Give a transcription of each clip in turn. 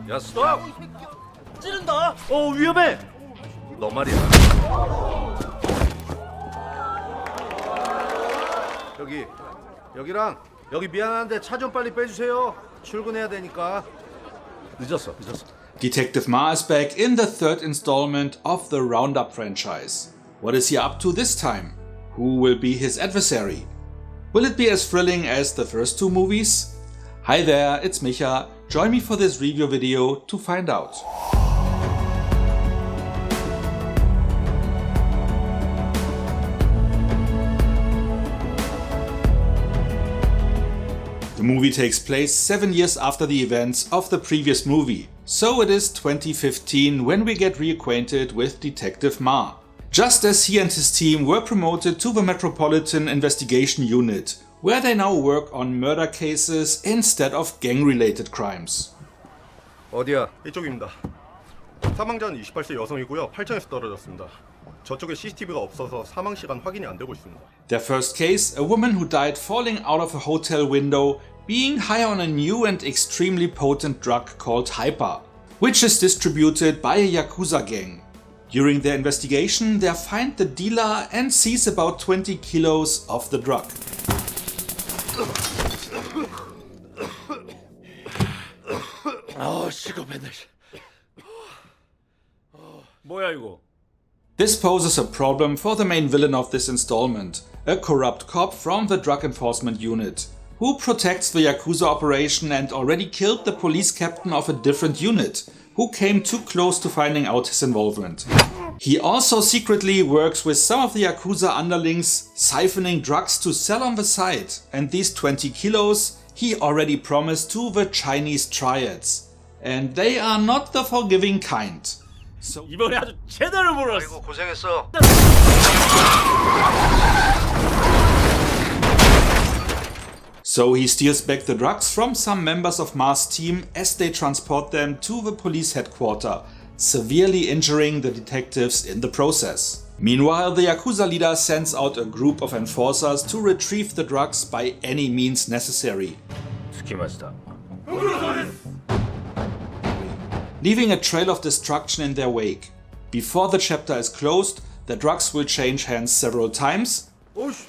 야 스톱! 찌른다. 위험해! 너 말이야. 여기랑 여기 미안한데 차 좀 빨리 빼주세요. 출근해야 되니까. 늦었어. Detective Ma is back in the third installment of the Roundup franchise. What is he up to this time? Who will be his adversary? Will it be as thrilling as the first two movies? Hi there, it's Micha. Join me for this review video to find out. The movie takes place 7 years after the events of the previous movie, so it is 2015 when we get reacquainted with Detective Ma. Just as he and his team were promoted to the Metropolitan Investigation Unit, where they now work on murder cases instead of gang-related crimes. 어디야? 이쪽입니다. 사망자는 28세 여성이고요. 8층에서 떨어졌습니다. 저쪽에 CCTV가 없어서 사망 시간 확인이 안 되고 있습니다. Their first case, a woman who died falling out of a hotel window being high on a new and extremely potent drug called Hyper, which is distributed by a Yakuza gang. During their investigation, they find the dealer and seize about 20 kilos of the drug. 시급했네. 뭐야 이거? This poses a problem for the main villain of this installment, a corrupt cop from the Drug Enforcement Unit, who protects the Yakuza operation and already killed the police captain of a different unit, who came too close to finding out his involvement. He also secretly works with some of the Yakuza underlings, siphoning drugs to sell on the side, and these 20 kilos he already promised to the Chinese triads. And they are not the forgiving kind. So 이번에 아주 제대로 물었어. 아이고 고생했어. So he steals back the drugs from some members of Ma's team as they transport them to the police headquarters, severely injuring the detectives in the process. Meanwhile, the Yakuza leader sends out a group of enforcers to retrieve the drugs by any means necessary, leaving a trail of destruction in their wake. Before the chapter is closed, the drugs will change hands several times. 어이씨,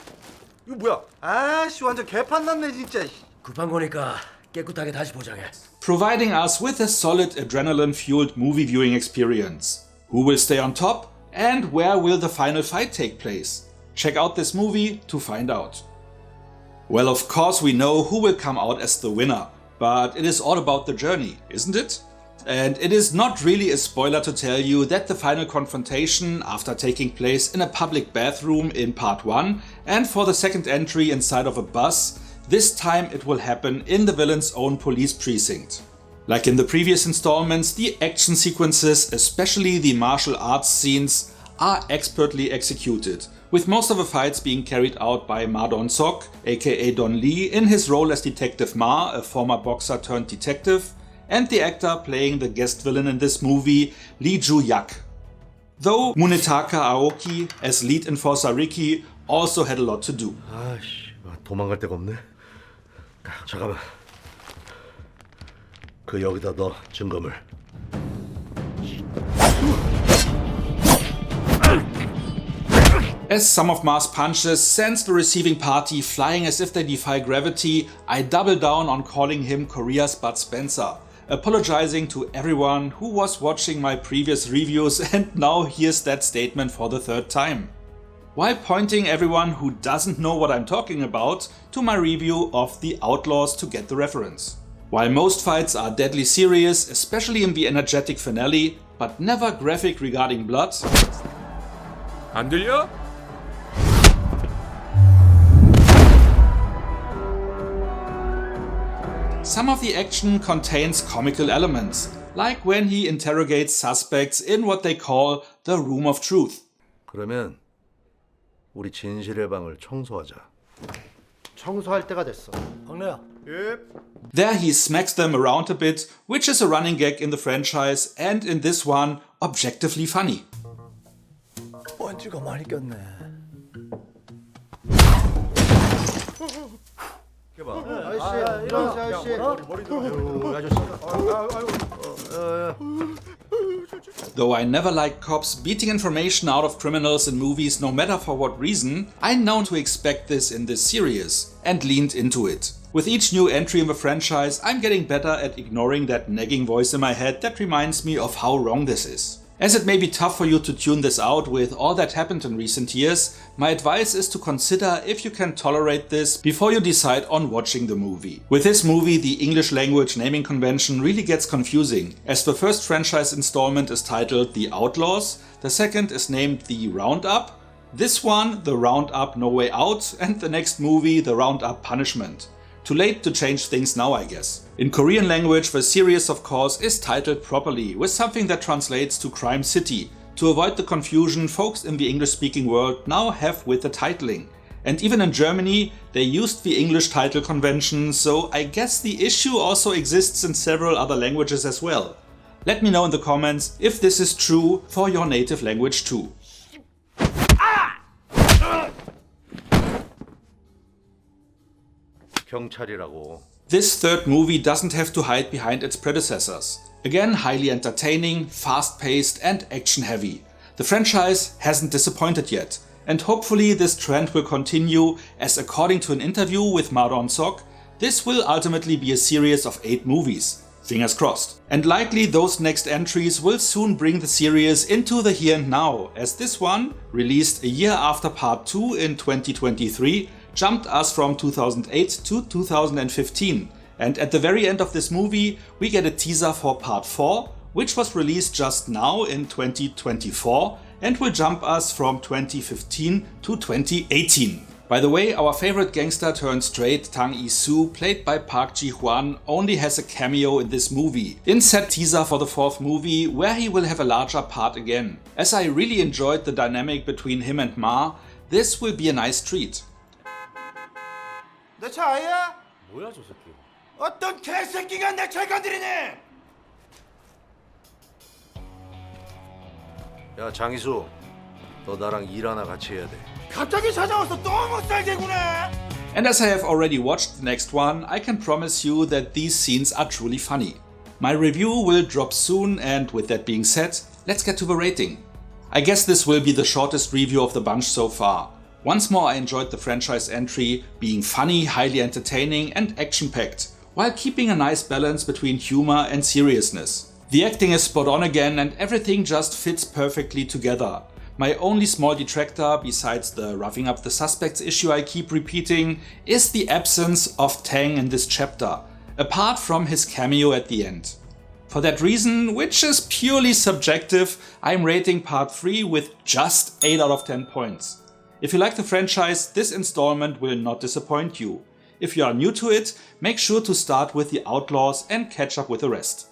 이거 뭐야? 아씨 완전 개판 났네 진짜. 급한 거니까 깨끗하게 다시 보장해. Providing us with a solid adrenaline-fueled movie viewing experience. Who will stay on top and where will the final fight take place? Check out this movie to find out. Well, of course we know who will come out as the winner, but it is all about the journey, isn't it? And it is not really a spoiler to tell you that the final confrontation, after taking place in a public bathroom in part 1 and for the second entry inside of a bus, this time it will happen in the villain's own police precinct. Like in the previous installments, the action sequences, especially the martial arts scenes, are expertly executed, with most of the fights being carried out by Ma Dong-seok, a.k.a. Don Lee, in his role as Detective Ma, a former boxer turned detective, and the actor playing the guest villain in this movie, Lee Ju-yak. Though Munetaka Aoki as lead enforcer Ricky also had a lot to do. 아씨, 도망갈 데가 없네. 잠깐만. 그 여기다 넣어 증거물. As some of Ma's punches sends the receiving party flying as if they defy gravity, I double down on calling him Korea's Bud Spencer, apologizing to everyone who was watching my previous reviews and now hears that statement for the third time, while pointing everyone who doesn't know what I'm talking about to my review of the Outlaws to get the reference. While most fights are deadly serious, especially in the energetic finale, but never graphic regarding blood, 안 들려? some of the action contains comical elements, like when he interrogates suspects in what they call the Room of Truth. 그러면 우리 진실의 방을 청소하자. 청소할 때가 됐어. 박래야. 예. There he smacks them around a bit, which is a running gag in the franchise and in this one objectively funny. 먼지가 많이 꼈네. 아저씨. 일어나세요, 아저씨. Though I never liked cops beating information out of criminals in movies no matter for what reason, I know to expect this in this series and leaned into it. With each new entry in the franchise, I'm getting better at ignoring that nagging voice in my head that reminds me of how wrong this is. As it may be tough for you to tune this out with all that happened in recent years, my advice is to consider if you can tolerate this before you decide on watching the movie. With this movie, the English language naming convention really gets confusing, as the first franchise installment is titled The Outlaws, the second is named The Roundup, this one The Roundup No Way Out, and the next movie The Roundup Punishment. Too late to change things now, I guess. In Korean language, the series of course is titled properly, with something that translates to Crime City, to avoid the confusion folks in the English-speaking world now have with the titling. And even in Germany, they used the English title convention, so I guess the issue also exists in several other languages as well. Let me know in the comments if this is true for your native language too. 경찰이라고. This third movie doesn't have to hide behind its predecessors. Again, highly entertaining, fast-paced and action-heavy. The franchise hasn't disappointed yet, and hopefully this trend will continue, as according to an interview with Ma Dong-seok, this will ultimately be a series of 8 movies. Fingers crossed. And likely those next entries will soon bring the series into the here and now, as this one, released a year after part 2 in 2023, jumped us from 2008 to 2015, and at the very end of this movie we get a teaser for part 4, which was released just now in 2024 and will jump us from 2015 to 2018. By the way, our favorite gangster turned straight Tang Yi-soo, played by Park Ji-hwan, only has a cameo in this movie, in said teaser for the 4th movie, where he will have a larger part again. As I really enjoyed the dynamic between him and Ma, this will be a nice treat. 내 차 아니야? 뭐야 저 새끼. 어떤 개새끼가 내 차를 건드리니? 야, 장희수. 너 나랑 일 하나 같이 해야 돼. 갑자기 찾아와서 또 못살게구나. And as I have already watched the next one, I can promise you that these scenes are truly funny. My review will drop soon, and with that being said, let's get to the rating. I guess this will be the shortest review of the bunch so far. Once more, I enjoyed the franchise entry, being funny, highly entertaining and action-packed, while keeping a nice balance between humor and seriousness. The acting is spot on again and everything just fits perfectly together. My only small detractor, besides the roughing up the suspects issue I keep repeating, is the absence of Tang in this chapter, apart from his cameo at the end. For that reason, which is purely subjective, I'm rating part 3 with just 8 out of 10 points. If you like the franchise, this installment will not disappoint you. If you are new to it, make sure to start with the Outlaws and catch up with the rest.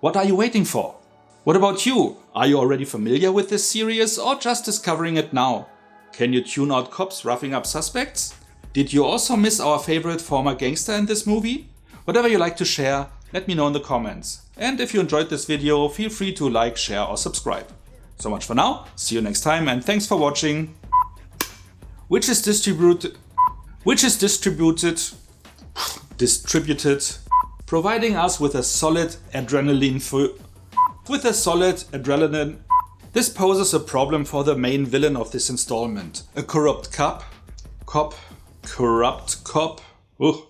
What are you waiting for? What about you? Are you already familiar with this series or just discovering it now? Can you tune out cops roughing up suspects? Did you also miss our favorite former gangster in this movie? Whatever you like to share, let me know in the comments. And if you enjoyed this video, feel free to like, share or subscribe. So much for now, see you next time and thanks for watching. Which is distributed, providing us with a solid adrenaline. This poses a problem for the main villain of this installment, a corrupt cop. Ugh.